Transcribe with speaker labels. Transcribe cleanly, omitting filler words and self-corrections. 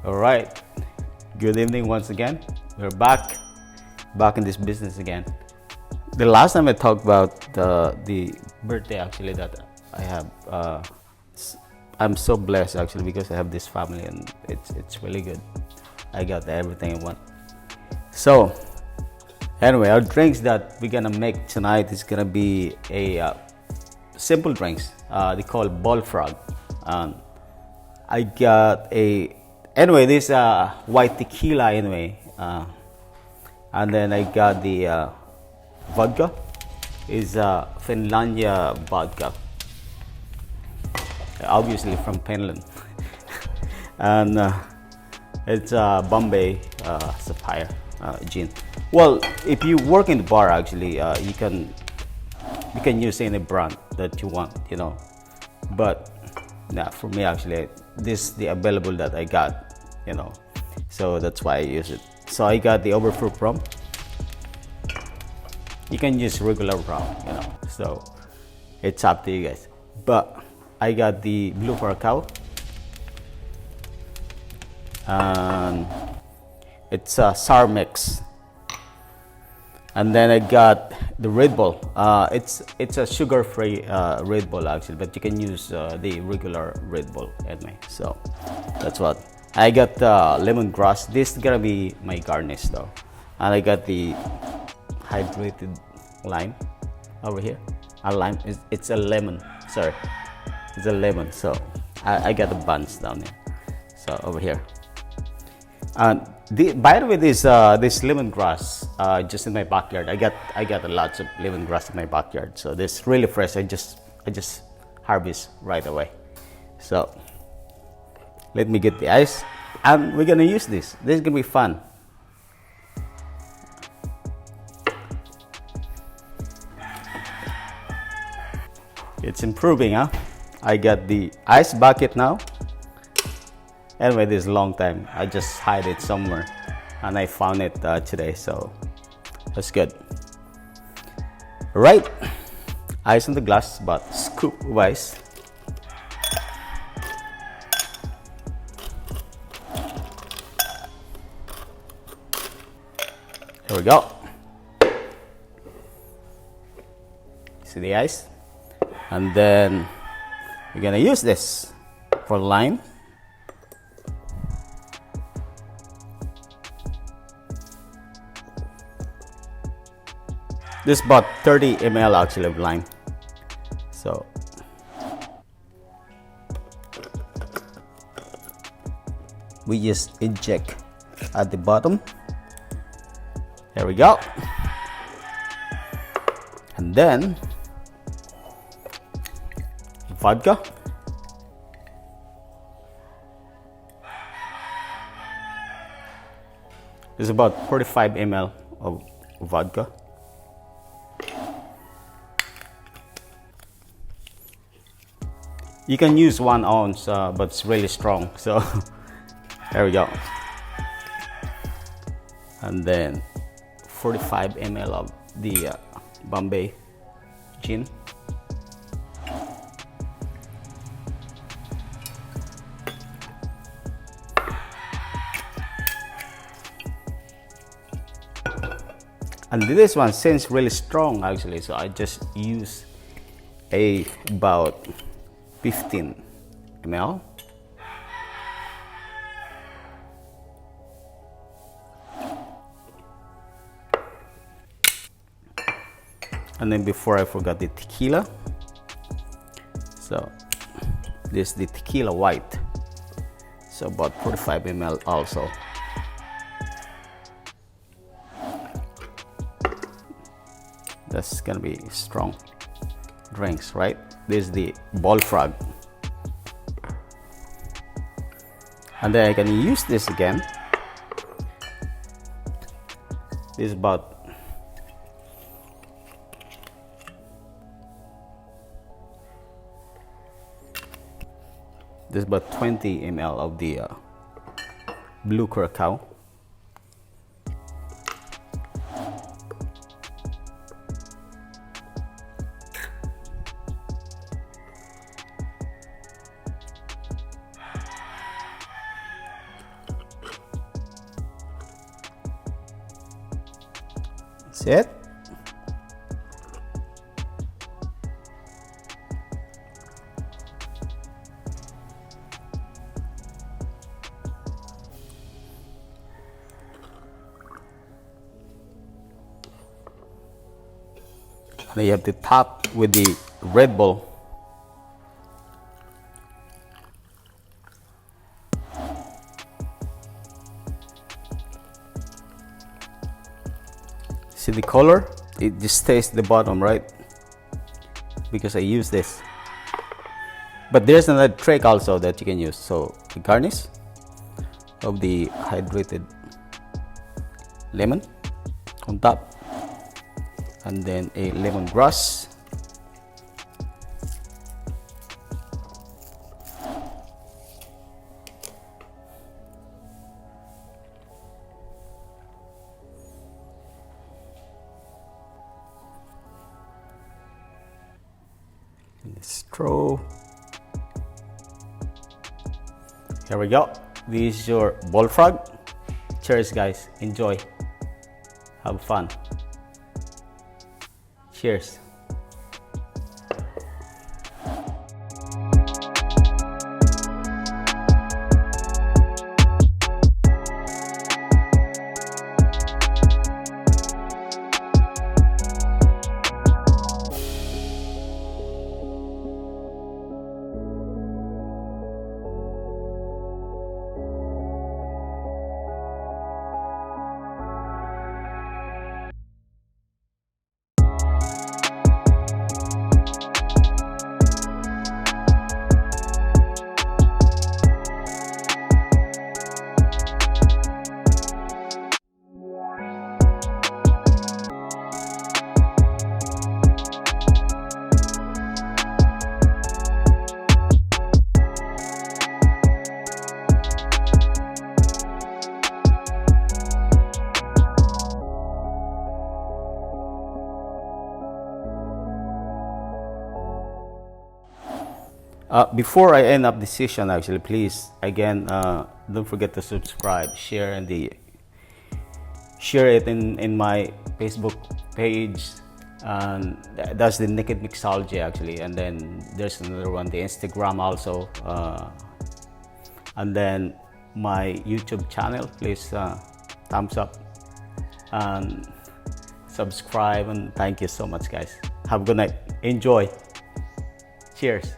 Speaker 1: All right. Good evening once again. We're back in this business again. The last time I talked about the birthday actually that I have. I'm so blessed actually because I have this family and it's really good. I got everything I want. So anyway, our drinks that we're gonna make tonight is gonna be a simple drinks. They call BULLFROG. I got this White Tequila anyway, and then I got the Vodka is Finlandia vodka, obviously from Finland, and it's Bombay Sapphire gin. Well, if you work in the bar, actually, you can use any brand that you want, but for me actually this is the available that I got, so that's why I use it. So I got the Overproof Rum. You can use regular rum, so it's up to you guys, but I got the Blue Curacao, and it's a sour mix. And then I got the Red Bull. It's a sugar-free Red Bull actually, but you can use the regular Red Bull anyway. So that's what I got. Lemongrass. This is gonna be my garnish though, and I got the hydrated lime over here. A lime. It's a lemon. Sorry, it's a lemon. So I got the buns down here. So over here. And by the way, this lemongrass just in my backyard. I got lots of lemongrass in my backyard. So this really fresh. I just harvest right away. So let me get the ice, and we're gonna use this. This is gonna be fun. It's improving, huh? I got the ice bucket now. Anyway, this is a long time. I just hide it somewhere, and I found it today, so that's good. All right, ice on the glass, but scoop of ice. There we go. See the ice? And then we're gonna use this for lime. This is about 30 ml actually of lime. So we just inject at the bottom. There we go. And then vodka. This is about 45 ml of vodka. You can use 1 ounce, but it's really strong. So there we go. And then 45 ml of the Bombay gin. And this one seems really strong actually, so I just use about 15 ml. And then before I forgot the tequila. So this is the tequila white. So about 45 ml also. That's gonna be strong drinks, right? This is the BULLFROG. And then I can use this again. This is about This is about 20 ml of the Blue Curacao. That's it. Now you have to top with the Red Bull. See the color? It just stays at the bottom, right? Because I use this. But there's another trick also that you can use. So the garnish of the hydrated lemon on top, and then a lemongrass, and the straw. Here we go. This is your bullfrog. Cheers, guys. Enjoy. Have fun. Cheers. Before I end up this session, actually, please again don't forget to subscribe, share, and share it in my Facebook page, and that's the Naked Mixology actually. And then there's another one, the Instagram also, and then my YouTube channel. Please thumbs up and subscribe, and thank you so much, guys. Have a good night. Enjoy. Cheers.